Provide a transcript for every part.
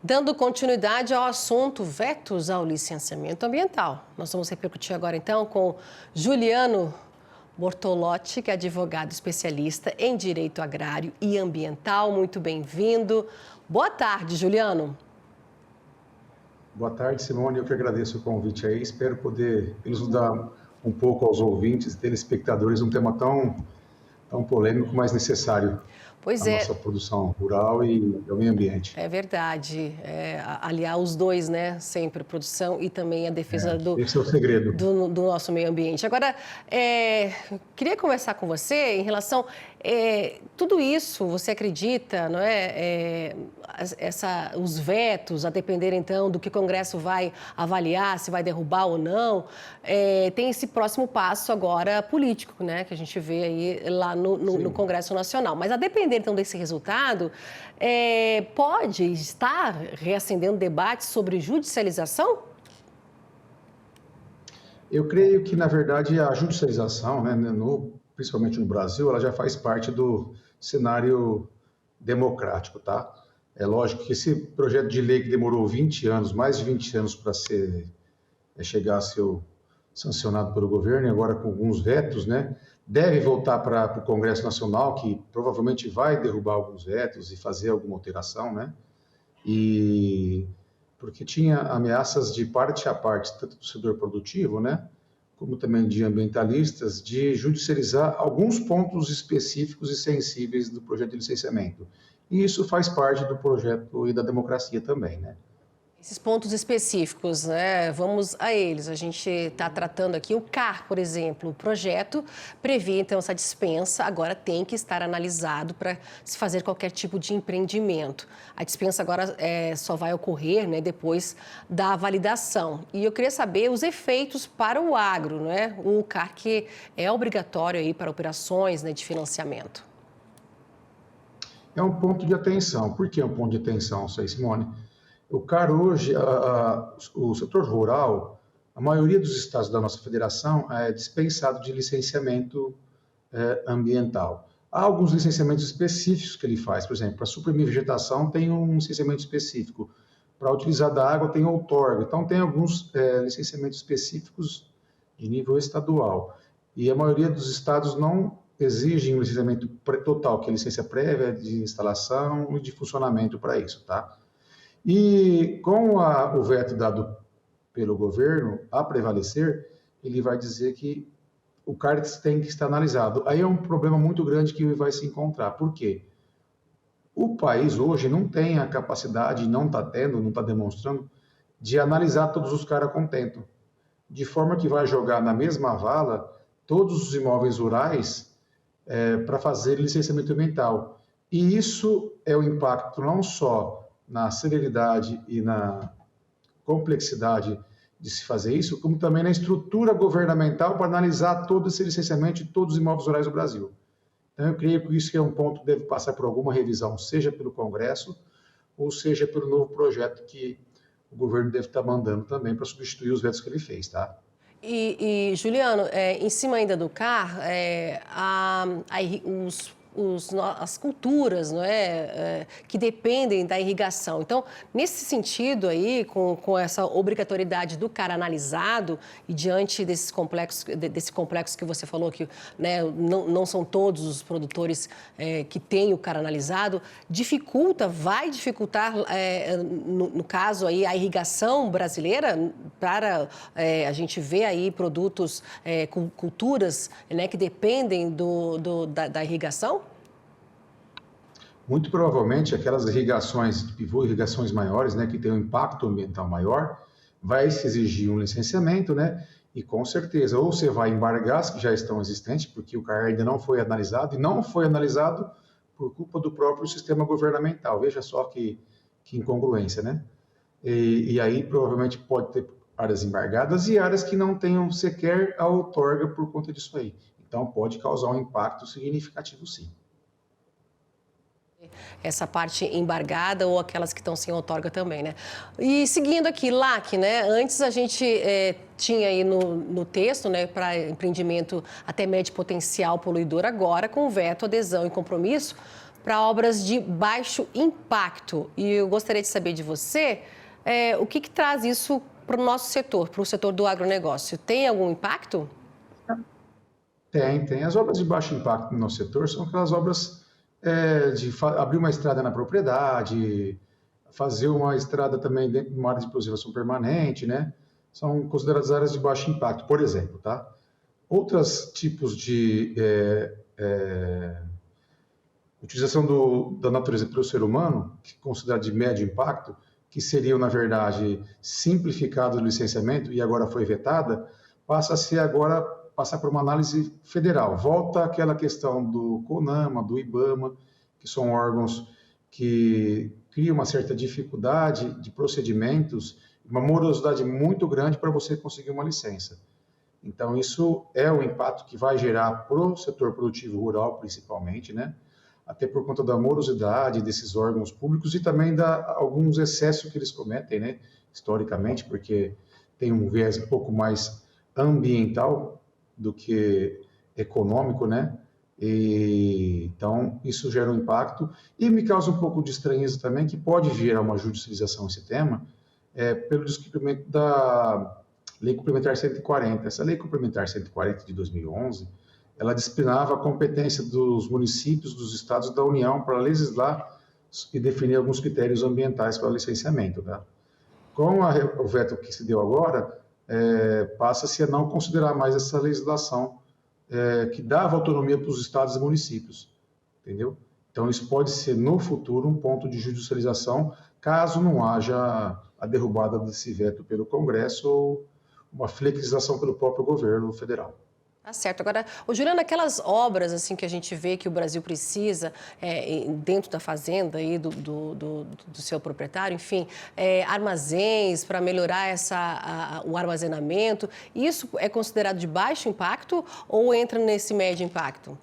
Dando continuidade ao assunto vetos ao licenciamento ambiental. Nós vamos repercutir agora, então, com Juliano Bortolotti, que é advogado especialista em direito agrário e ambiental. Muito bem-vindo. Boa tarde, Juliano. Boa tarde, Simone. Eu que agradeço o convite aí. Espero poder elucidar um pouco aos ouvintes, telespectadores, um tema tão polêmico, mas necessário Pois à é. nossa produção rural e ao meio ambiente. É verdade. Aliar os dois, né? Sempre, produção e também a defesa Esse é o segredo. do nosso meio ambiente. Agora, queria conversar com você em relação tudo isso, você acredita, não é? Os vetos, a depender então do que o Congresso vai avaliar, se vai derrubar ou não, tem esse próximo passo agora político, né? Que a gente vê aí lá no Congresso Nacional. Mas a depender então desse resultado, pode estar reacendendo debates sobre judicialização? Eu creio que, na verdade, a judicialização, né, principalmente no Brasil, ela já faz parte do cenário democrático, tá? É lógico que esse projeto de lei que demorou 20 anos, mais de 20 anos para chegar a ser sancionado pelo governo, e agora com alguns vetos, né, deve voltar para o Congresso Nacional, que provavelmente vai derrubar alguns vetos e fazer alguma alteração, né? Porque tinha ameaças de parte a parte, tanto do setor produtivo, né, como também de ambientalistas, de judicializar alguns pontos específicos e sensíveis do projeto de licenciamento. E isso faz parte do projeto e da democracia também, né? Esses pontos específicos, né? Vamos a eles. A gente está tratando aqui o CAR, por exemplo. O projeto previa, então, essa dispensa. Agora tem que estar analisado para se fazer qualquer tipo de empreendimento. A dispensa agora só vai ocorrer, né, depois da validação. E eu queria saber os efeitos para o agro, né? O CAR que é obrigatório aí para operações, né, de financiamento. É um ponto de atenção. Por que é um ponto de atenção, Simone? O CAR hoje, o setor rural, a maioria dos estados da nossa federação é dispensado de licenciamento ambiental. Há alguns licenciamentos específicos que ele faz, por exemplo, para suprimir vegetação tem um licenciamento específico, para utilizar da água tem outorga, então tem alguns licenciamentos específicos de nível estadual. E a maioria dos estados não exigem um licenciamento total, que é licença prévia de instalação e de funcionamento para isso, tá? E com o veto dado pelo governo a prevalecer, ele vai dizer que o CAR tem que estar analisado. Aí é um problema muito grande que vai se encontrar. Por quê? O país hoje não tem a capacidade, não está tendo, não está demonstrando, de analisar todos os CAR a contento. De forma que vai jogar na mesma vala todos os imóveis rurais para fazer licenciamento ambiental. E isso é o impacto não só na celeridade e na complexidade de se fazer isso, como também na estrutura governamental para analisar todo esse licenciamento de todos os imóveis rurais do Brasil. Então, eu creio que isso é um ponto que deve passar por alguma revisão, seja pelo Congresso, ou seja pelo novo projeto que o governo deve estar mandando também para substituir os vetos que ele fez, tá? Juliano, em cima ainda do CAR, as culturas, não é, que dependem da irrigação. Então, nesse sentido aí, com essa obrigatoriedade do CAR analisado e diante desse complexo que você falou, que, né, não são todos os produtores que têm o CAR analisado, vai dificultar, no caso aí, a irrigação brasileira para a gente ver aí produtos, culturas, né, que dependem da irrigação? Muito provavelmente aquelas irrigações de pivô, irrigações maiores, né, que têm um impacto ambiental maior, vai se exigir um licenciamento, né, e com certeza, ou você vai embargar as que já estão existentes, porque o CAR ainda não foi analisado, e não foi analisado por culpa do próprio sistema governamental. Veja só que incongruência, né? E aí provavelmente pode ter áreas embargadas e áreas que não tenham sequer a outorga por conta disso aí. Então pode causar um impacto significativo, sim. Essa parte embargada ou aquelas que estão sem outorga também, né? E seguindo aqui, LAC, né? Antes a gente tinha aí no texto, né, para empreendimento até médio potencial poluidor, agora com veto, adesão e compromisso para obras de baixo impacto. E eu gostaria de saber de você o que traz isso para o nosso setor, para o setor do agronegócio. Tem algum impacto? Tem. As obras de baixo impacto no nosso setor são aquelas obras de abrir uma estrada na propriedade, fazer uma estrada também dentro de uma área de preservação permanente, né? São consideradas áreas de baixo impacto, por exemplo, tá? Outros tipos de utilização da natureza pelo ser humano, que é considerado de médio impacto, que seriam, na verdade, simplificado o licenciamento e agora foi vetada, passa a ser agora passar por uma análise federal. Volta àquela questão do CONAMA, do IBAMA, que são órgãos que criam uma certa dificuldade de procedimentos, uma morosidade muito grande para você conseguir uma licença. Então, isso é o impacto que vai gerar para o setor produtivo rural, principalmente, né? Até por conta da morosidade desses órgãos públicos e também alguns excessos que eles cometem, né? Historicamente, porque tem um viés um pouco mais ambiental do que econômico, né? Então, isso gera um impacto e me causa um pouco de estranheza também, que pode gerar uma judicialização esse tema, pelo descumprimento da Lei Complementar 140. Essa Lei Complementar 140 de 2011, ela disciplinava a competência dos municípios, dos estados e da União para legislar e definir alguns critérios ambientais para licenciamento, tá? Com o veto que se deu agora, passa-se a não considerar mais essa legislação que dava autonomia para os estados e municípios, entendeu? Então, isso pode ser, no futuro, um ponto de judicialização, caso não haja a derrubada desse veto pelo Congresso ou uma flexibilização pelo próprio governo federal. Tá certo. Agora, Juliana, aquelas obras assim que a gente vê que o Brasil precisa dentro da fazenda aí do seu proprietário, enfim, armazéns para melhorar o armazenamento, isso é considerado de baixo impacto ou entra nesse médio impacto?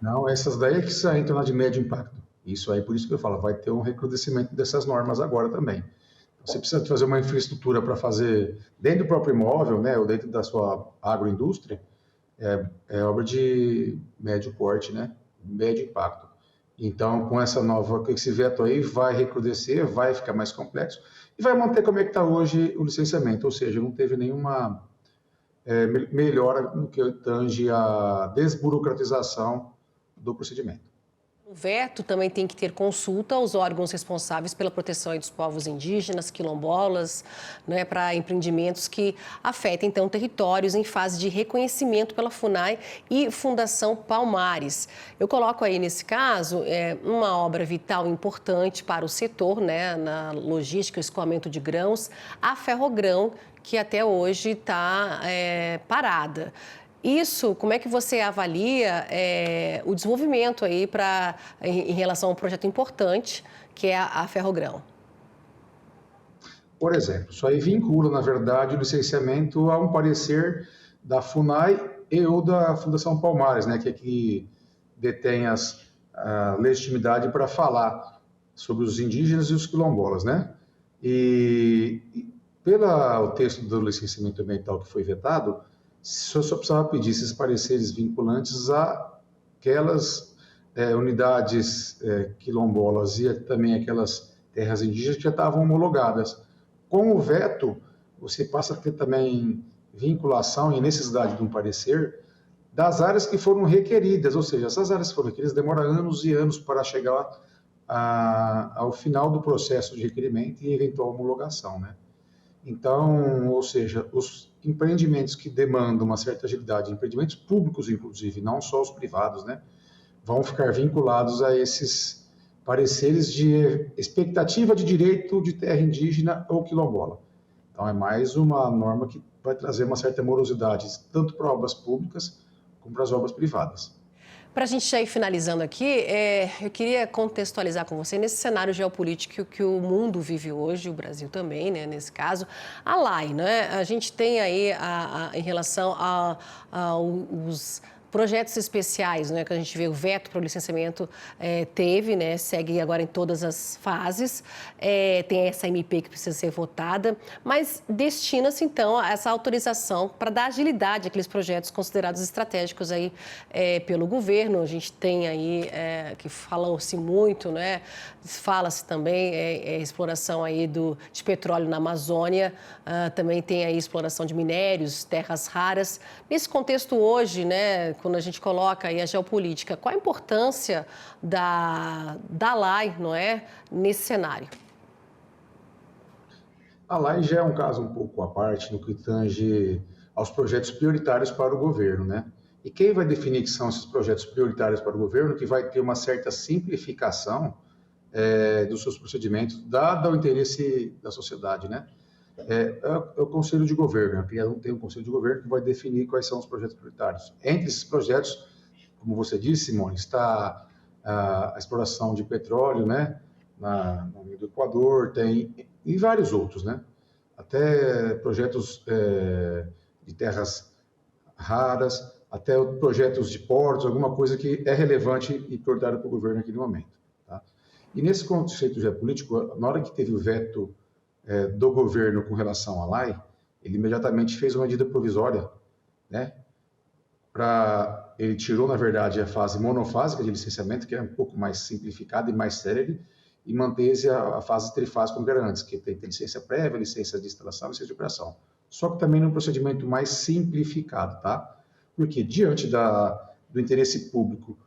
Não, essas daí é que entram na de médio impacto. Isso aí, por isso que eu falo, vai ter um recrudescimento dessas normas agora também. Você precisa fazer uma infraestrutura para fazer dentro do próprio imóvel, né, ou dentro da sua agroindústria, obra de médio porte, né? Médio impacto. Então, com esse veto aí, vai recrudescer, vai ficar mais complexo e vai manter como é que está hoje o licenciamento, ou seja, não teve nenhuma melhora no que tange a desburocratização do procedimento. O veto também tem que ter consulta aos órgãos responsáveis pela proteção dos povos indígenas, quilombolas, né, para empreendimentos que afetem, então, territórios em fase de reconhecimento pela FUNAI e Fundação Palmares. Eu coloco aí, nesse caso, uma obra vital importante para o setor, né, na logística e escoamento de grãos, a Ferrogrão, que até hoje está parada. Isso, como é que você avalia o desenvolvimento aí em relação a um projeto importante, que é a Ferrogrão? Por exemplo, isso aí vincula, na verdade, o licenciamento a um parecer da FUNAI e ou da Fundação Palmares, né, que detém a legitimidade para falar sobre os indígenas e os quilombolas, né? E pelo texto do licenciamento ambiental que foi vetado, só precisava pedir esses pareceres vinculantes àquelas unidades quilombolas e também aquelas terras indígenas que já estavam homologadas. Com o veto, você passa a ter também vinculação e necessidade de um parecer das áreas que foram requeridas, ou seja, essas áreas que foram requeridas demoram anos e anos para chegar ao final do processo de requerimento e eventual homologação, né? Então, ou seja, os empreendimentos que demandam uma certa agilidade, empreendimentos públicos, inclusive, não só os privados, né, vão ficar vinculados a esses pareceres de expectativa de direito de terra indígena ou quilombola. Então, é mais uma norma que vai trazer uma certa morosidade, tanto para obras públicas como para as obras privadas. Para a gente já ir finalizando aqui, eu queria contextualizar com você nesse cenário geopolítico que o mundo vive hoje, o Brasil também, né, nesse caso, a LAI, né? A gente tem aí, em relação aos projetos especiais, né, que a gente vê o veto para o licenciamento teve, né, segue agora em todas as fases, tem essa MP que precisa ser votada, mas destina-se então a essa autorização para dar agilidade àqueles projetos considerados estratégicos aí pelo governo. A gente tem aí que falou-se muito, né, fala-se também exploração aí de petróleo na Amazônia, também tem aí exploração de minérios, terras raras. Nesse contexto hoje, né, quando a gente coloca aí a geopolítica, qual a importância da LAI, não é, nesse cenário? A LAI já é um caso um pouco à parte no que tange aos projetos prioritários para o governo, né? E quem vai definir que são esses projetos prioritários para o governo, que vai ter uma certa simplificação dos seus procedimentos, dado o interesse da sociedade, né? É o Conselho de Governo, né? Tem um Conselho de Governo que vai definir quais são os projetos prioritários. Entre esses projetos, como você disse, Simone, está a exploração de petróleo, né? No meio do Equador, e vários outros, né? Até projetos de terras raras, até projetos de portos, alguma coisa que é relevante e prioritária para o governo naquele momento. Tá? E nesse conceito geopolítico, na hora que teve o veto do governo com relação à LAI, ele imediatamente fez uma medida provisória, né? Ele tirou, na verdade, a fase monofásica de licenciamento, que é um pouco mais simplificada e mais célere, e manteve a fase trifásica como era antes, que tem licença prévia, licença de instalação e licença de operação. Só que também num procedimento mais simplificado, tá? Porque diante do interesse público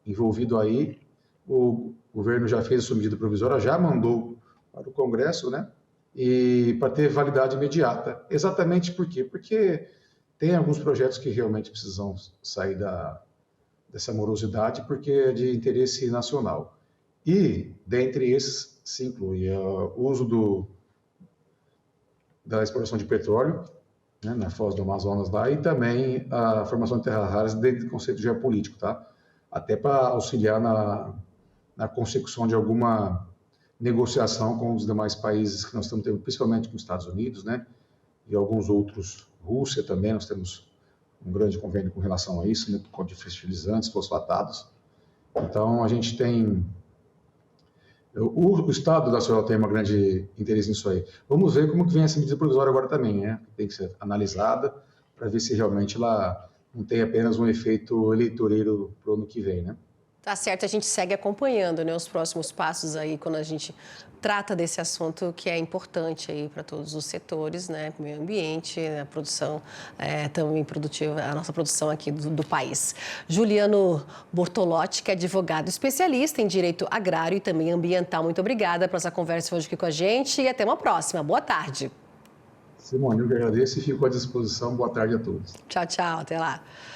envolvido aí, o governo já fez a sua medida provisória, já mandou para o Congresso, né? E para ter validade imediata. Exatamente por quê? Porque tem alguns projetos que realmente precisam sair dessa morosidade, porque é de interesse nacional. E, dentre esses, se inclui o uso da exploração de petróleo, né, na foz do Amazonas lá, e também a formação de terras raras dentro do conceito geopolítico, tá? Até para auxiliar na consecução de alguma negociação com os demais países que nós estamos tendo, principalmente com os Estados Unidos, né? E alguns outros, Rússia também, nós temos um grande convênio com relação a isso, né? Com de fertilizantes, fosfatados. Então, a gente tem... O Estado Nacional tem um grande interesse nisso aí. Vamos ver como que vem essa medida provisória agora também, né? Tem que ser analisada para ver se realmente ela não tem apenas um efeito eleitoreiro para o ano que vem, né? Tá certo, a gente segue acompanhando, né, os próximos passos aí quando a gente trata desse assunto que é importante aí para todos os setores, né, meio ambiente, a produção também produtiva, a nossa produção aqui do país. Juliano Bortolotti, que é advogado especialista em direito agrário e também ambiental. Muito obrigada por essa conversa hoje aqui com a gente e até uma próxima. Boa tarde. Simone, eu que agradeço e fico à disposição. Boa tarde a todos. Tchau, tchau. Até lá.